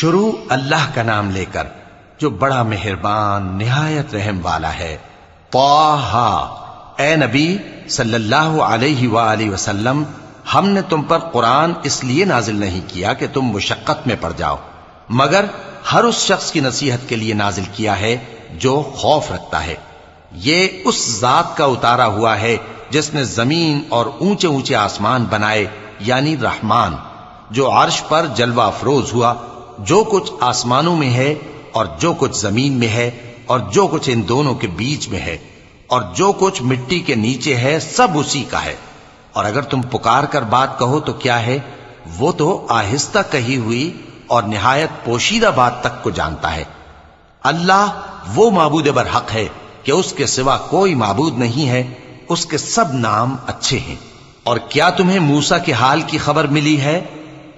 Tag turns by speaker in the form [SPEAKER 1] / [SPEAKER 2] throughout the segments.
[SPEAKER 1] شروع اللہ کا نام لے کر جو بڑا مہربان نہایت رحم والا ہے۔ طٰہٰ، اے نبی صلی اللہ علیہ وآلہ وسلم، ہم نے تم پر قرآن اس لیے نازل نہیں کیا کہ تم مشقت میں پڑ جاؤ، مگر ہر اس شخص کی نصیحت کے لیے نازل کیا ہے جو خوف رکھتا ہے۔ یہ اس ذات کا اتارا ہوا ہے جس نے زمین اور اونچے اونچے آسمان بنائے، یعنی رحمان، جو عرش پر جلوہ افروز ہوا۔ جو کچھ آسمانوں میں ہے اور جو کچھ زمین میں ہے اور جو کچھ ان دونوں کے بیچ میں ہے اور جو کچھ مٹی کے نیچے ہے، سب اسی کا ہے۔ اور اگر تم پکار کر بات کہو تو کیا ہے، وہ تو آہستہ کہی ہوئی اور نہایت پوشیدہ بات تک کو جانتا ہے۔ اللہ وہ معبود برحق ہے کہ اس کے سوا کوئی معبود نہیں ہے، اس کے سب نام اچھے ہیں۔ اور کیا تمہیں موسیٰ کے حال کی خبر ملی ہے؟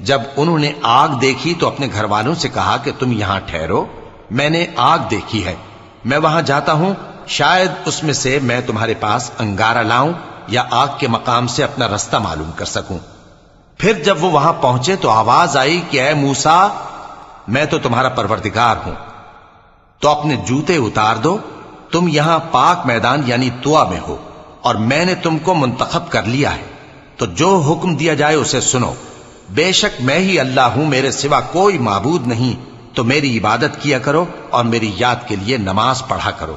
[SPEAKER 1] جب انہوں نے آگ دیکھی تو اپنے گھر والوں سے کہا کہ تم یہاں ٹھہرو، میں نے آگ دیکھی ہے، میں وہاں جاتا ہوں، شاید اس میں سے میں تمہارے پاس انگارہ لاؤں یا آگ کے مقام سے اپنا رستہ معلوم کر سکوں۔ پھر جب وہ وہاں پہنچے تو آواز آئی کہ اے موسیٰ، میں تو تمہارا پروردگار ہوں، تو اپنے جوتے اتار دو، تم یہاں پاک میدان یعنی طویٰ میں ہو، اور میں نے تم کو منتخب کر لیا ہے، تو جو حکم دیا جائے اسے سنو۔ بے شک میں ہی اللہ ہوں، میرے سوا کوئی معبود نہیں، تو میری عبادت کیا کرو اور میری یاد کے لیے نماز پڑھا کرو۔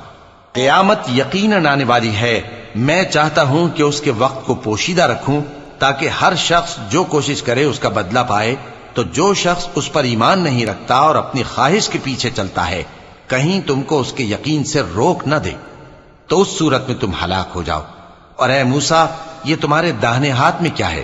[SPEAKER 1] قیامت یقیناً آنے والی ہے، میں چاہتا ہوں کہ اس کے وقت کو پوشیدہ رکھوں تاکہ ہر شخص جو کوشش کرے اس کا بدلہ پائے۔ تو جو شخص اس پر ایمان نہیں رکھتا اور اپنی خواہش کے پیچھے چلتا ہے، کہیں تم کو اس کے یقین سے روک نہ دے، تو اس صورت میں تم ہلاک ہو جاؤ۔ اور اے موسیٰ، یہ تمہارے داہنے ہاتھ میں کیا ہے؟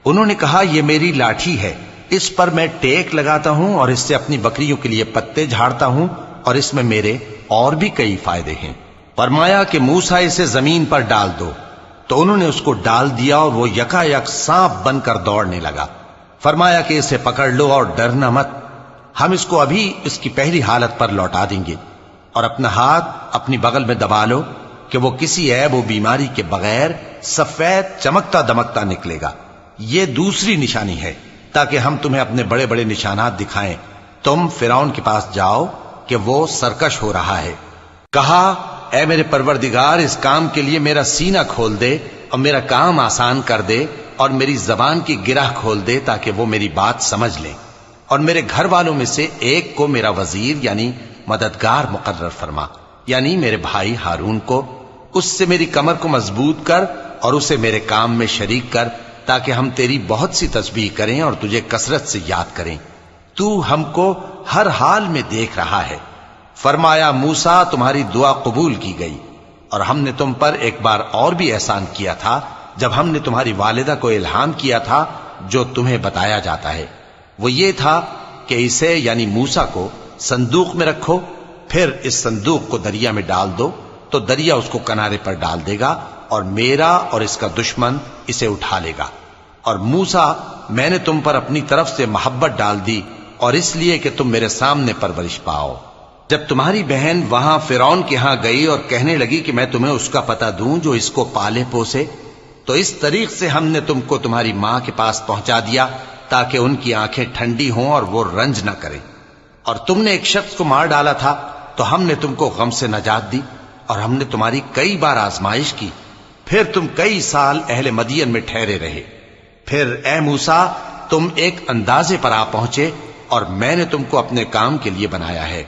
[SPEAKER 1] انہوں نے کہا، یہ میری لاٹھی ہے، اس پر میں ٹیک لگاتا ہوں اور اس سے اپنی بکریوں کے لیے پتے جھاڑتا ہوں، اور اس میں میرے اور بھی کئی فائدے ہیں۔ فرمایا کہ موسیٰ اسے زمین پر ڈال دو، تو انہوں نے اس کو ڈال دیا اور وہ یکا یک سانپ بن کر دوڑنے لگا۔ فرمایا کہ اسے پکڑ لو اور ڈرنا مت، ہم اس کو ابھی اس کی پہلی حالت پر لوٹا دیں گے، اور اپنا ہاتھ اپنی بغل میں دبا لو کہ وہ کسی عیب و بیماری کے بغیر سفید چمکتا دمکتا نکلے گا۔ یہ دوسری نشانی ہے تاکہ ہم تمہیں اپنے بڑے بڑے نشانات دکھائیں۔ تم فرعون کے پاس جاؤ کہ وہ سرکش ہو رہا ہے۔ کہا، اے میرے پروردگار، اس کام کے لیے میرا سینہ کھول دے اور میرا کام آسان کر دے، اور میری زبان کی گرہ کھول دے تاکہ وہ میری بات سمجھ لیں، اور میرے گھر والوں میں سے ایک کو میرا وزیر یعنی مددگار مقرر فرما، یعنی میرے بھائی ہارون کو۔ اس سے میری کمر کو مضبوط کر اور اسے میرے کام میں شریک کر، تاکہ ہم تیری بہت سی تسبیح کریں اور تجھے کثرت سے یاد کریں۔ تو ہم کو ہر حال میں دیکھ رہا ہے۔ فرمایا، موسیٰ، تمہاری دعا قبول کی گئی، اور ہم نے تم پر ایک بار اور بھی احسان کیا تھا جب ہم نے تمہاری والدہ کو الہام کیا تھا جو تمہیں بتایا جاتا ہے۔ وہ یہ تھا کہ اسے یعنی موسیٰ کو صندوق میں رکھو، پھر اس صندوق کو دریا میں ڈال دو، تو دریا اس کو کنارے پر ڈال دے گا، اور میرا اور اس کا دشمن اسے اٹھا لے گا۔ اور موسیٰ، میں نے تم پر اپنی طرف سے محبت ڈال دی، اور اس لیے کہ تم میرے سامنے پرورش پاؤ۔ جب تمہاری بہن وہاں فرعون کے ہاں گئی اور کہنے لگی کہ میں تمہیں اس کا پتہ دوں جو اس کو پالے پوسے، تو اس طریق سے ہم نے تم کو تمہاری ماں کے پاس پہنچا دیا تاکہ ان کی آنکھیں ٹھنڈی ہوں اور وہ رنج نہ کریں۔ اور تم نے ایک شخص کو مار ڈالا تھا تو ہم نے تم کو غم سے نجات دی، اور ہم نے تمہاری کئی بار آزمائش کی، پھر تم کئی سال اہل مدین میں ٹھہرے رہے۔ پھر اے موسیٰ، تم ایک اندازے پر آ پہنچے، اور میں نے تم کو اپنے کام کے لیے بنایا ہے،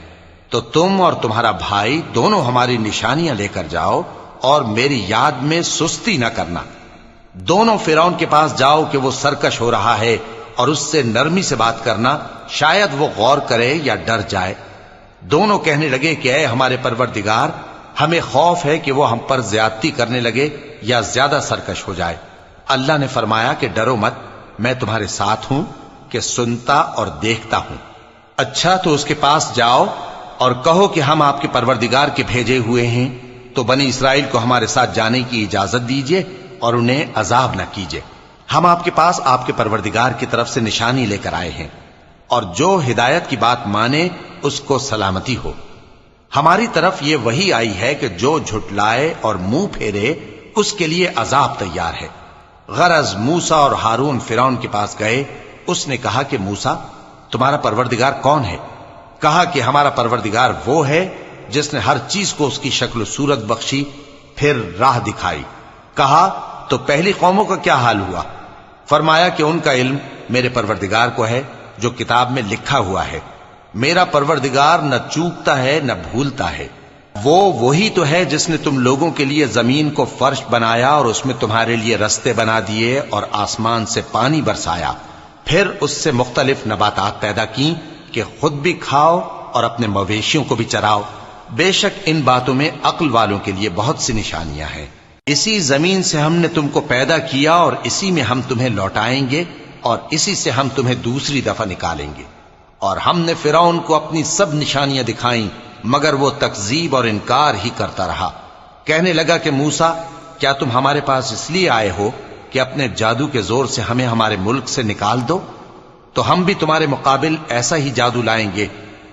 [SPEAKER 1] تو تم اور تمہارا بھائی دونوں ہماری نشانیاں لے کر جاؤ، اور میری یاد میں سستی نہ کرنا۔ دونوں فرعون کے پاس جاؤ کہ وہ سرکش ہو رہا ہے، اور اس سے نرمی سے بات کرنا، شاید وہ غور کرے یا ڈر جائے۔ دونوں کہنے لگے کہ اے ہمارے پروردگار، ہمیں خوف ہے کہ وہ ہم پر زیادتی کرنے لگے یا زیادہ سرکش ہو جائے۔ اللہ نے فرمایا کہ ڈرو مت، میں تمہارے ساتھ ہوں کہ سنتا اور دیکھتا ہوں۔ اچھا، تو اس کے پاس جاؤ اور کہو کہ ہم آپ کے پروردگار کے بھیجے ہوئے ہیں، تو بنی اسرائیل کو ہمارے ساتھ جانے کی اجازت دیجیے اور انہیں عذاب نہ کیجیے۔ ہم آپ کے پاس آپ کے پروردگار کی طرف سے نشانی لے کر آئے ہیں، اور جو ہدایت کی بات مانے اس کو سلامتی ہو۔ ہماری طرف یہ وحی آئی ہے کہ جو جھٹلائے اور منہ پھیرے اس کے لیے عذاب تیار ہے۔ غرض موسیٰ اور ہارون فرعون کے پاس گئے، اس نے کہا کہ موسیٰ، تمہارا پروردگار کون ہے؟ کہا کہ ہمارا پروردگار وہ ہے جس نے ہر چیز کو اس کی شکل و صورت بخشی، پھر راہ دکھائی۔ کہا تو پہلی قوموں کا کیا حال ہوا؟ فرمایا کہ ان کا علم میرے پروردگار کو ہے جو کتاب میں لکھا ہوا ہے۔ میرا پروردگار نہ چوکتا ہے نہ بھولتا ہے۔ وہ وہی تو ہے جس نے تم لوگوں کے لیے زمین کو فرش بنایا اور اس میں تمہارے لیے رستے بنا دیے اور آسمان سے پانی برسایا، پھر اس سے مختلف نباتات پیدا کی کہ خود بھی کھاؤ اور اپنے مویشیوں کو بھی چراؤ۔ بے شک ان باتوں میں عقل والوں کے لیے بہت سی نشانیاں ہیں۔ اسی زمین سے ہم نے تم کو پیدا کیا اور اسی میں ہم تمہیں لوٹائیں گے اور اسی سے ہم تمہیں دوسری دفعہ نکالیں گے۔ اور ہم نے فرعون کو اپنی سب نشانیاں دکھائیں مگر وہ تکذیب اور انکار ہی کرتا رہا۔ کہنے لگا کہ موسیٰ، کیا تم ہمارے پاس اس لیے آئے ہو کہ اپنے جادو کے زور سے ہمیں ہمارے ملک سے نکال دو؟ تو ہم بھی تمہارے مقابل ایسا ہی جادو لائیں گے،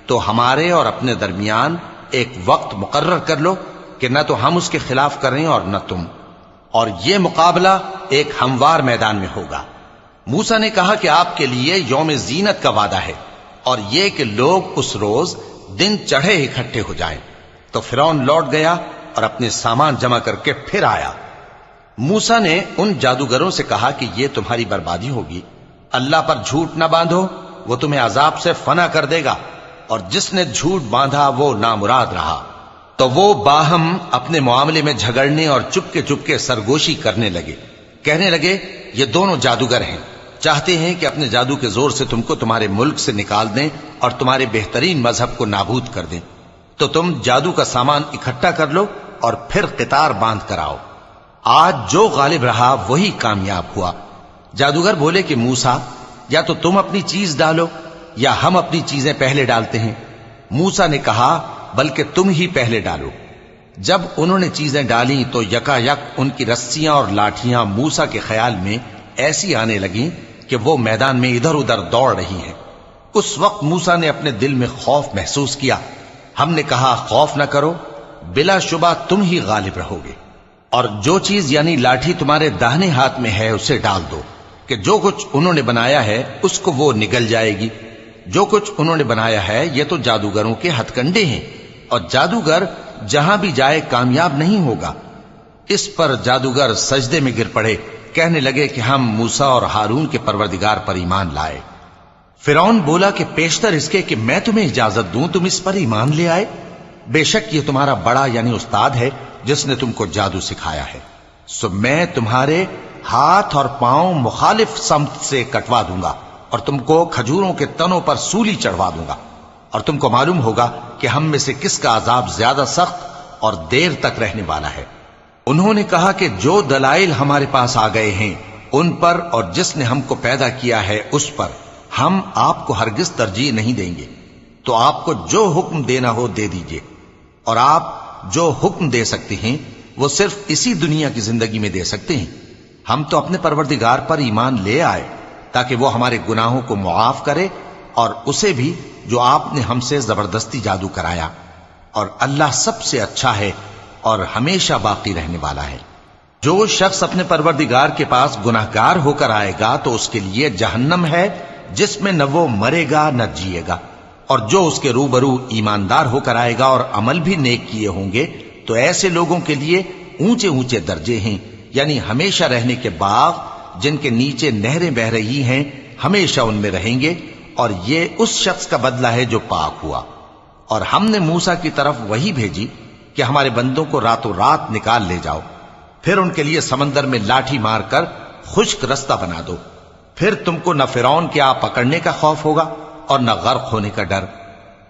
[SPEAKER 1] تو ہمارے اور اپنے درمیان ایک وقت مقرر کر لو کہ نہ تو ہم اس کے خلاف کریں اور نہ تم، اور یہ مقابلہ ایک ہموار میدان میں ہوگا۔ موسیٰ نے کہا کہ آپ کے لیے یوم زینت کا وعدہ ہے اور یہ کہ لوگ اس روز دن چڑھے اکٹھے ہو جائیں۔ تو فرعون لوٹ گیا اور اپنے سامان جمع کر کے پھر آیا۔ موسیٰ نے ان جادوگروں سے کہا کہ یہ تمہاری بربادی ہوگی، اللہ پر جھوٹ نہ باندھو، وہ تمہیں عذاب سے فنا کر دے گا، اور جس نے جھوٹ باندھا وہ نامراد رہا۔ تو وہ باہم اپنے معاملے میں جھگڑنے اور چپکے سرگوشی کرنے لگے۔ کہنے لگے یہ دونوں جادوگر ہیں، چاہتے ہیں کہ اپنے جادو کے زور سے تم کو تمہارے ملک سے نکال دیں اور تمہارے بہترین مذہب کو نابود کر دیں۔ تو تم جادو کا سامان اکٹھا کر لو اور پھر قطار باندھ کر آؤ۔ آج جو غالب رہا وہی کامیاب ہوا۔ جادوگر بولے کہ موسیٰ، یا تو تم اپنی چیز ڈالو یا ہم اپنی چیزیں پہلے ڈالتے ہیں۔ موسیٰ نے کہا بلکہ تم ہی پہلے ڈالو۔ جب انہوں نے چیزیں ڈالیں تو یکا یک ان کی رسیاں اور لاٹھیاں موسیٰ کے خیال میں ایسی آنے لگیں کہ وہ میدان میں ادھر ادھر دوڑ رہی ہیں۔ اس وقت موسیٰ نے اپنے دل میں خوف محسوس کیا۔ ہم نے کہا خوف نہ کرو، بلا شبہ تم ہی غالب رہو گے، اور جو چیز یعنی لاٹھی تمہارے داہنے ہاتھ میں ہے اسے ڈال دو کہ جو کچھ انہوں نے بنایا ہے اس کو وہ نگل جائے گی۔ جو کچھ انہوں نے بنایا ہے یہ تو جادوگروں کے ہتھ کنڈے ہیں، اور جادوگر جہاں بھی جائے کامیاب نہیں ہوگا۔ اس پر جادوگر سجدے میں گر پڑے، کہنے لگے کہ ہم موسیٰ اور ہارون کے پروردگار پر ایمان لائے۔ فرعون بولا کہ پیشتر اس کے کہ میں تمہیں اجازت دوں تم اس پر ایمان لے آئے؟ بے شک یہ تمہارا بڑا یعنی استاد ہے جس نے تم کو جادو سکھایا ہے، سو میں تمہارے ہاتھ اور پاؤں مخالف سمت سے کٹوا دوں گا اور تم کو کھجوروں کے تنوں پر سولی چڑھوا دوں گا، اور تم کو معلوم ہوگا کہ ہم میں سے کس کا عذاب زیادہ سخت اور دیر تک رہنے والا ہے۔ انہوں نے کہا کہ جو دلائل ہمارے پاس آ گئے ہیں ان پر اور جس نے ہم کو پیدا کیا ہے اس پر ہم آپ کو ہرگز ترجیح نہیں دیں گے، تو آپ کو جو حکم دینا ہو دے دیجئے، اور آپ جو حکم دے سکتے ہیں وہ صرف اسی دنیا کی زندگی میں دے سکتے ہیں۔ ہم تو اپنے پروردگار پر ایمان لے آئے تاکہ وہ ہمارے گناہوں کو معاف کرے، اور اسے بھی جو آپ نے ہم سے زبردستی جادو کرایا، اور اللہ سب سے اچھا ہے اور ہمیشہ باقی رہنے والا ہے۔ جو شخص اپنے پروردگار کے پاس گناہگار ہو کر آئے گا تو اس کے لیے جہنم ہے جس میں نہ وہ مرے گا نہ جیے گا، اور جو اس کے روبرو ایماندار ہو کر آئے گا اور عمل بھی نیک کیے ہوں گے تو ایسے لوگوں کے لیے اونچے اونچے درجے ہیں، یعنی ہمیشہ رہنے کے باغ جن کے نیچے نہریں بہ رہی ہیں، ہمیشہ ان میں رہیں گے، اور یہ اس شخص کا بدلہ ہے جو پاک ہوا۔ اور ہم نے موسیٰ کی طرف وہی بھیجی کہ ہمارے بندوں کو راتوں رات نکال لے جاؤ، پھر ان کے لیے سمندر میں لاٹھی مار کر خشک رستہ بنا دو، پھر تم کو نہ فرعون کے آ پکڑنے کا خوف ہوگا اور نہ غرق ہونے کا ڈر۔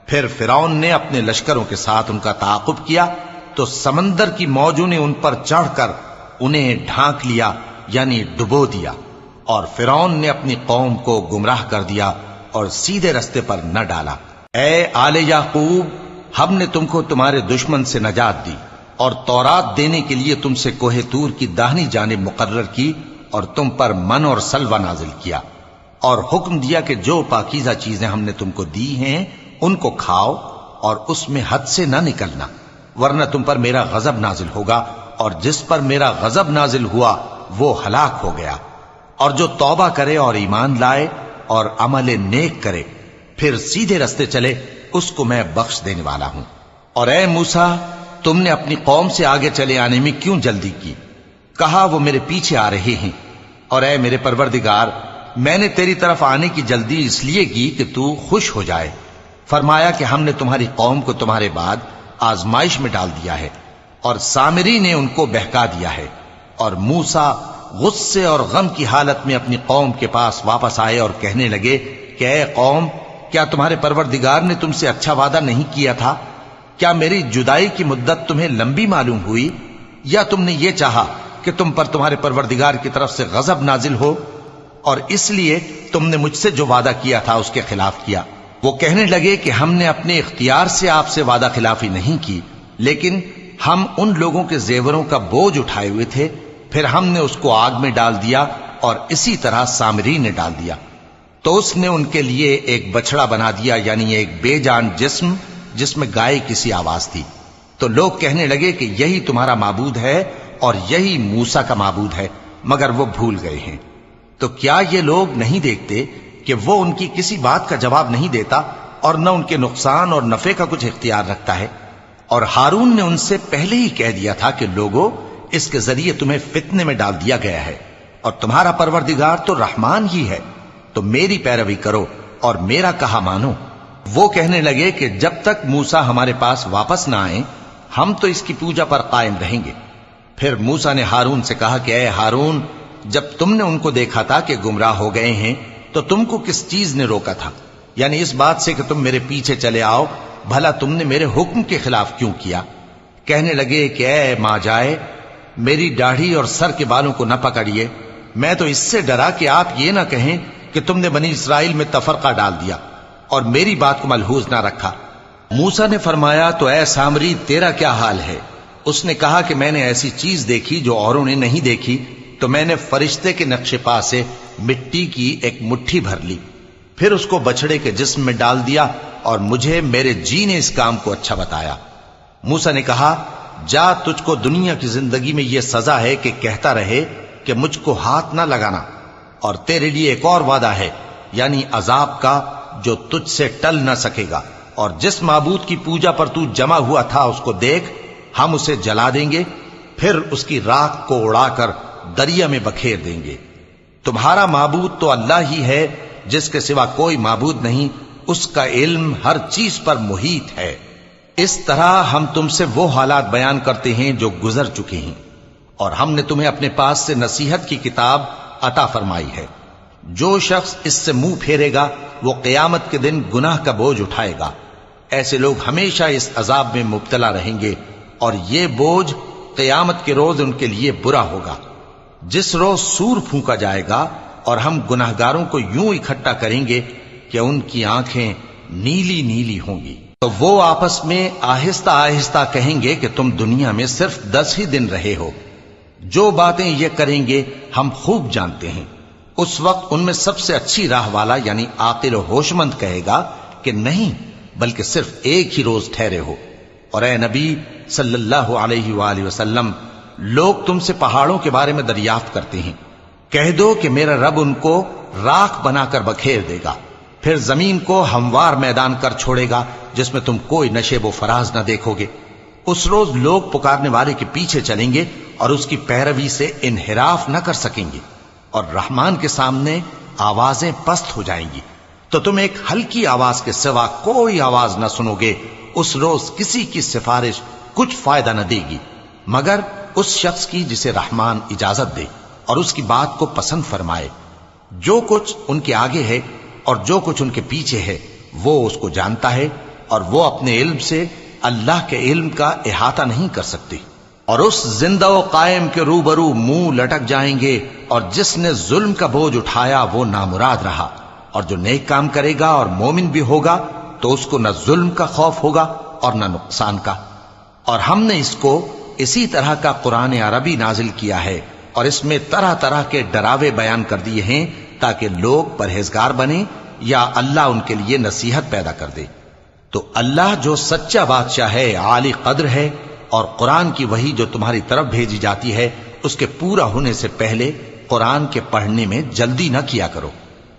[SPEAKER 1] پھر فرعون نے اپنے لشکروں کے ساتھ ان کا تعاقب کیا تو سمندر کی موجوں نے ان پر چڑھ کر انہیں ڈھانک لیا، یعنی ڈبو دیا، اور فرعون نے اپنی قوم کو گمراہ کر دیا اور سیدھے رستے پر نہ ڈالا۔ اے آل یعقوب، ہم نے تم کو تمہارے دشمن سے نجات دی اور تورات دینے کے لیے تم سے کوہ طور کی داہنی جانب مقرر کی، اور تم پر من اور سلوہ نازل کیا، اور حکم دیا کہ جو پاکیزہ چیزیں ہم نے تم کو دی ہیں ان کو کھاؤ اور اس میں حد سے نہ نکلنا، ورنہ تم پر میرا غضب نازل ہوگا، اور جس پر میرا غضب نازل ہوا وہ ہلاک ہو گیا۔ اور جو توبہ کرے اور ایمان لائے اور عمل نیک کرے پھر سیدھے رستے چلے اس کو میں بخش دینے والا ہوں۔ اور اے موسیٰ، تم نے اپنی قوم سے آگے چلے آنے میں کیوں جلدی کی؟ کہا وہ میرے پیچھے آ رہے ہیں۔ اور اے میرے پروردگار، میں نے تیری طرف آنے کی جلدی اس لیے کی کہ تو خوش ہو جائے۔ فرمایا کہ ہم نے تمہاری قوم کو تمہارے بعد آزمائش میں ڈال دیا ہے، اور سامری نے ان کو بہکا دیا ہے۔ اور موسیٰ غصے اور غم کی حالت میں اپنی قوم کے پاس واپس آئے اور کہنے لگے کہ اے قوم، کیا تمہارے پروردگار نے تم سے اچھا وعدہ نہیں کیا تھا؟ کیا میری جدائی کی مدت تمہیں لمبی معلوم ہوئی، یا تم نے یہ چاہا کہ تم پر تمہارے پروردگار کی طرف سے غضب نازل ہو، اور اس لیے تم نے مجھ سے جو وعدہ کیا تھا اس کے خلاف کیا؟ وہ کہنے لگے کہ ہم نے اپنے اختیار سے آپ سے وعدہ خلافی نہیں کی، لیکن ہم ان لوگوں کے زیوروں کا بوجھ اٹھائے ہوئے تھے، پھر ہم نے اس کو آگ میں ڈال دیا، اور اسی طرح سامری نے ڈال دیا۔ تو اس نے ان کے لیے ایک بچڑا بنا دیا، یعنی ایک بے جان جسم جس میں گائے کسی آواز تھی۔ تو لوگ کہنے لگے کہ یہی تمہارا معبود ہے اور یہی موسیٰ کا معبود ہے، مگر وہ بھول گئے ہیں۔ تو کیا یہ لوگ نہیں دیکھتے کہ وہ ان کی کسی بات کا جواب نہیں دیتا، اور نہ ان کے نقصان اور نفع کا کچھ اختیار رکھتا ہے؟ اور ہارون نے ان سے پہلے ہی کہہ دیا تھا کہ لوگوں، اس کے ذریعے تمہیں فتنے میں ڈال دیا گیا ہے، اور تمہارا پروردگار تو رحمان ہی ہے، تو میری پیروی کرو اور میرا کہا مانو۔ وہ کہنے لگے کہ جب تک موسیٰ ہمارے پاس واپس نہ آئیں، ہم تو اس کی پوجا پر قائم رہیں گے۔ پھر موسیٰ نے ہارون سے کہا کہ اے ہارون، جب تم نے ان کو دیکھا تھا کہ گمراہ ہو گئے ہیں تو تم کو کس چیز نے روکا تھا؟ یعنی اس بات سے کہ تم میرے پیچھے چلے آؤ، بھلا تم نے میرے حکم کے خلاف کیوں کیا؟ کہنے لگے کہ اے ماں جائے، میری داڑھی اور سر کے بالوں کو نہ پکڑیے، میں تو اس سے ڈرا کہ آپ یہ نہ کہیں کہ تم نے بنی اسرائیل میں تفرقہ ڈال دیا اور میری بات کو ملحوظ نہ رکھا۔ موسیٰ نے فرمایا تو اے سامری، تیرا کیا حال ہے؟ اس نے کہا کہ میں نے ایسی چیز دیکھی جو اوروں نے نہیں دیکھی، تو میں نے فرشتے کے نقش پا سے مٹی کی ایک مٹھی بھر لی، پھر اس کو بچڑے کے جسم میں ڈال دیا، اور مجھے میرے جی نے اس کام کو اچھا بتایا۔ موسیٰ نے کہا جا، تجھ کو دنیا کی زندگی میں یہ سزا ہے کہ کہتا رہے کہ مجھ کو ہاتھ نہ لگانا، اور تیرے لیے ایک اور وعدہ ہے، یعنی عذاب کا جو تجھ سے ٹل نہ سکے گا، اور جس معبود کی پوجا پر تو جمع ہوا تھا اس کو دیکھ، ہم اسے جلا دیں گے، پھر اس کی راکھ کو اڑا کر دریا میں بکھیر دیں گے۔ تمہارا معبود تو اللہ ہی ہے، جس کے سوا کوئی معبود نہیں، اس کا علم ہر چیز پر محیط ہے۔ اس طرح ہم تم سے وہ حالات بیان کرتے ہیں جو گزر چکے ہیں، اور ہم نے تمہیں اپنے پاس سے نصیحت کی کتاب عطا فرمائی ہے۔ جو شخص اس سے منہ پھیرے گا وہ قیامت کے دن گناہ کا بوجھ اٹھائے گا۔ ایسے لوگ ہمیشہ اس عذاب میں مبتلا رہیں گے، اور یہ بوجھ قیامت کے روز ان کے لیے برا ہوگا، جس روز سور پھونکا جائے گا، اور ہم گناہگاروں کو یوں اکٹھا کریں گے کہ ان کی آنکھیں نیلی نیلی ہوں گی۔ تو وہ آپس میں آہستہ آہستہ کہیں گے کہ تم دنیا میں صرف 10 ہی دن رہے ہو، جو باتیں یہ کریں گے ہم خوب جانتے ہیں۔ اس وقت ان میں سب سے اچھی راہ والا یعنی عاقل و ہوش مند کہے گا کہ نہیں، بلکہ صرف ایک ہی روز ٹھہرے ہو۔ اور اے نبی صلی اللہ علیہ وآلہ وسلم، لوگ تم سے پہاڑوں کے بارے میں دریافت کرتے ہیں، کہہ دو کہ میرا رب ان کو راکھ بنا کر بکھیر دے گا، پھر زمین کو ہموار میدان کر چھوڑے گا جس میں تم کوئی نشیب و فراز نہ دیکھو گے۔ اس روز لوگ پکارنے والے کے پیچھے چلیں گے اور اس کی پیروی سے انحراف نہ کر سکیں گے، اور رحمان کے سامنے آوازیں پست ہو جائیں گی، تو تم ایک ہلکی آواز کے سوا کوئی آواز نہ سنو گے۔ اس روز کسی کی سفارش کچھ فائدہ نہ دے گی مگر اس شخص کی جسے رحمان اجازت دے اور اس کی بات کو پسند فرمائے۔ جو کچھ ان کے آگے ہے اور جو کچھ ان کے پیچھے ہے وہ اس کو جانتا ہے، اور وہ اپنے علم سے اللہ کے علم کا احاطہ نہیں کر سکتے۔ اور اس زندہ و قائم کے روبرو منہ لٹک جائیں گے، اور جس نے ظلم کا بوجھ اٹھایا وہ نامراد رہا، اور جو نیک کام کرے گا اور مومن بھی ہوگا تو اس کو نہ ظلم کا خوف ہوگا اور نہ نقصان کا۔ اور ہم نے اس کو اسی طرح کا قرآن عربی نازل کیا ہے، اور اس میں طرح طرح کے ڈراوے بیان کر دیے ہیں تاکہ لوگ پرہیزگار بنیں یا اللہ ان کے لیے نصیحت پیدا کر دے۔ تو اللہ جو سچا بادشاہ ہے، عالی قدر ہے، اور قرآن کی وحی جو تمہاری طرف بھیجی جاتی ہے اس کے پورا ہونے سے پہلے قرآن کے پڑھنے میں جلدی نہ کیا کرو،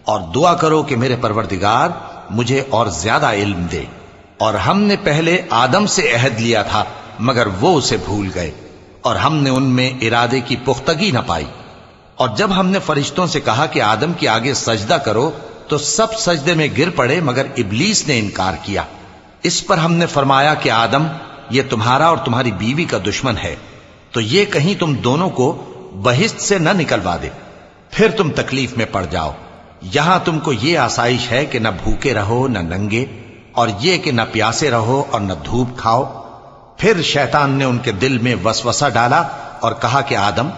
[SPEAKER 1] اور دعا کرو کہ میرے پروردگار مجھے اور زیادہ علم دے۔ اور ہم نے پہلے آدم سے عہد لیا تھا مگر وہ اسے بھول گئے، اور ہم نے ان میں ارادے کی پختگی نہ پائی۔ اور جب ہم نے فرشتوں سے کہا کہ آدم کے آگے سجدہ کرو تو سب سجدے میں گر پڑے مگر ابلیس نے انکار کیا۔ اس پر ہم نے فرمایا کہ آدم، یہ تمہارا اور تمہاری بیوی کا دشمن ہے، تو یہ کہیں تم دونوں کو بہشت سے نہ نکلوا دے، پھر تم تکلیف میں پڑ جاؤ۔ یہاں تم کو یہ آسائش ہے کہ نہ بھوکے رہو نہ ننگے، اور یہ کہ نہ پیاسے رہو اور نہ دھوپ کھاؤ۔ پھر شیطان نے ان کے دل میں وسوسہ ڈالا اور کہا کہ آدم،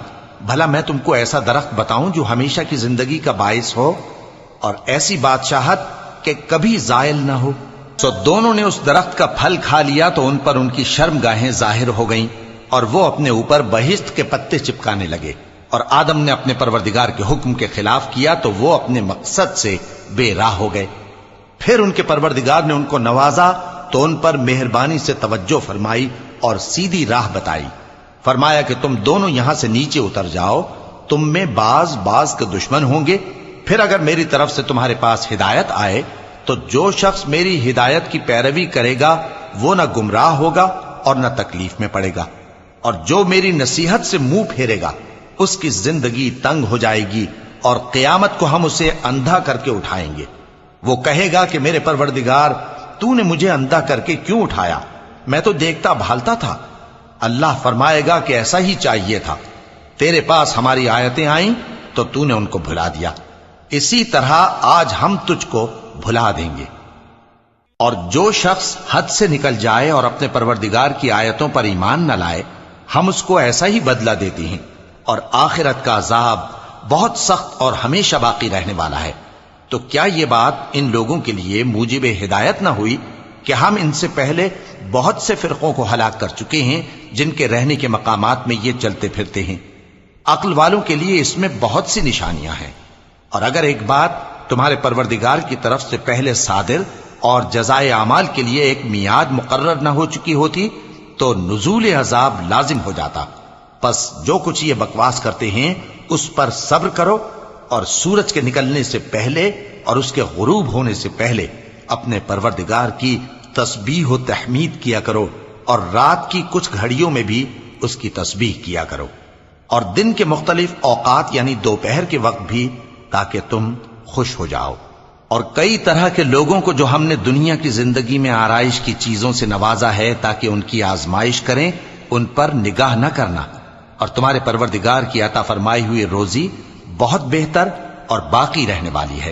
[SPEAKER 1] بھلا میں تم کو ایسا درخت بتاؤں جو ہمیشہ کی زندگی کا باعث ہو اور ایسی بادشاہت کہ کبھی زائل نہ ہو؟ سو دونوں نے اس درخت کا پھل کھا لیا تو ان پر ان کی شرمگاہیں ظاہر ہو گئیں، اور وہ اپنے اوپر بہشت کے پتے چپکانے لگے۔ اور آدم نے اپنے پروردگار کے حکم کے خلاف کیا تو وہ اپنے مقصد سے بے راہ ہو گئے۔ پھر ان کے پروردگار نے ان کو نوازا تو ان پر مہربانی سے توجہ فرمائی اور سیدھی راہ بتائی۔ فرمایا کہ تم دونوں یہاں سے نیچے اتر جاؤ، تم میں بعض کے دشمن ہوں گے، پھر اگر میری طرف سے تمہارے پاس ہدایت آئے تو جو شخص میری ہدایت کی پیروی کرے گا وہ نہ گمراہ ہوگا اور نہ تکلیف میں پڑے گا، اور جو میری نصیحت سے منہ پھیرے گا اس کی زندگی تنگ ہو جائے گی، اور قیامت کو ہم اسے اندھا کر کے اٹھائیں گے۔ وہ کہے گا کہ میرے پروردگار، تو نے مجھے اندھا کر کے کیوں اٹھایا؟ میں تو دیکھتا بھالتا تھا۔ اللہ فرمائے گا کہ ایسا ہی چاہیے تھا، تیرے پاس ہماری آیتیں آئیں تو تو نے ان کو بھلا دیا، اسی طرح آج ہم تجھ کو بھلا دیں گے۔ اور جو شخص حد سے نکل جائے اور اپنے پروردگار کی آیتوں پر ایمان نہ لائے، ہم اس کو ایسا ہی بدلہ دیتے ہیں، اور آخرت کا عذاب بہت سخت اور ہمیشہ باقی رہنے والا ہے۔ تو کیا یہ بات ان لوگوں کے لیے موجب ہدایت نہ ہوئی کہ ہم ان سے پہلے بہت سے فرقوں کو ہلاک کر چکے ہیں جن کے رہنے کے مقامات میں یہ چلتے پھرتے ہیں؟ عقل والوں کے لیے اس میں بہت سی نشانیاں ہیں۔ اور اگر ایک بات تمہارے پروردگار کی طرف سے پہلے صادر اور جزائے اعمال کے لیے ایک میعاد مقرر نہ ہو چکی ہوتی تو نزول عذاب لازم ہو جاتا۔ پس جو کچھ یہ بکواس کرتے ہیں اس پر صبر کرو، اور سورج کے نکلنے سے پہلے اور اس کے غروب ہونے سے پہلے اپنے پروردگار کی تسبیح و تحمید کیا کرو، اور رات کی کچھ گھڑیوں میں بھی اس کی تسبیح کیا کرو، اور دن کے مختلف اوقات یعنی دوپہر کے وقت بھی، تاکہ تم خوش ہو جاؤ۔ اور کئی طرح کے لوگوں کو جو ہم نے دنیا کی زندگی میں آرائش کی چیزوں سے نوازا ہے تاکہ ان کی آزمائش کریں، ان پر نگاہ نہ کرنا، اور تمہارے پروردگار کی عطا فرمائی ہوئی روزی بہت بہتر اور باقی رہنے والی ہے۔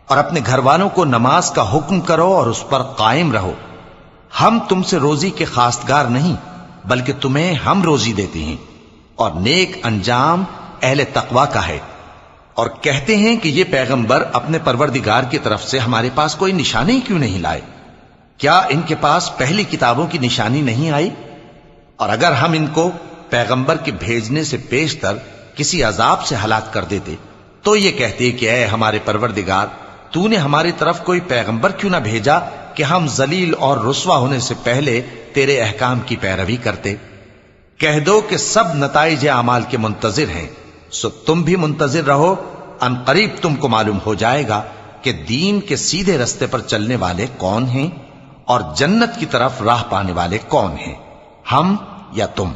[SPEAKER 1] اور اپنے گھر والوں کو نماز کا حکم کرو اور اس پر قائم رہو۔ ہم تم سے روزی کے خواستگار نہیں بلکہ تمہیں ہم روزی دیتے ہیں، اور نیک انجام اہل تقوی کا ہے۔ اور کہتے ہیں کہ یہ پیغمبر اپنے پروردگار کی طرف سے ہمارے پاس کوئی نشانی کیوں نہیں لائے؟ کیا ان کے پاس پہلی کتابوں کی نشانی نہیں آئی؟ اور اگر ہم ان کو پیغمبر کے بھیجنے سے پیشتر کسی عذاب سے ہلاک کر دیتے تو یہ کہتے کہ اے ہمارے پروردگار، تو نے ہماری طرف کوئی پیغمبر کیوں نہ بھیجا کہ ہم ذلیل اور رسوا ہونے سے پہلے تیرے احکام کی پیروی کرتے۔ کہہ دو کہ سب نتائج اعمال کے منتظر ہیں، سو تم بھی منتظر رہو، ان قریب تم کو معلوم ہو جائے گا کہ دین کے سیدھے رستے پر چلنے والے کون ہیں اور جنت کی طرف راہ پانے والے کون ہیں، ہم یا تم۔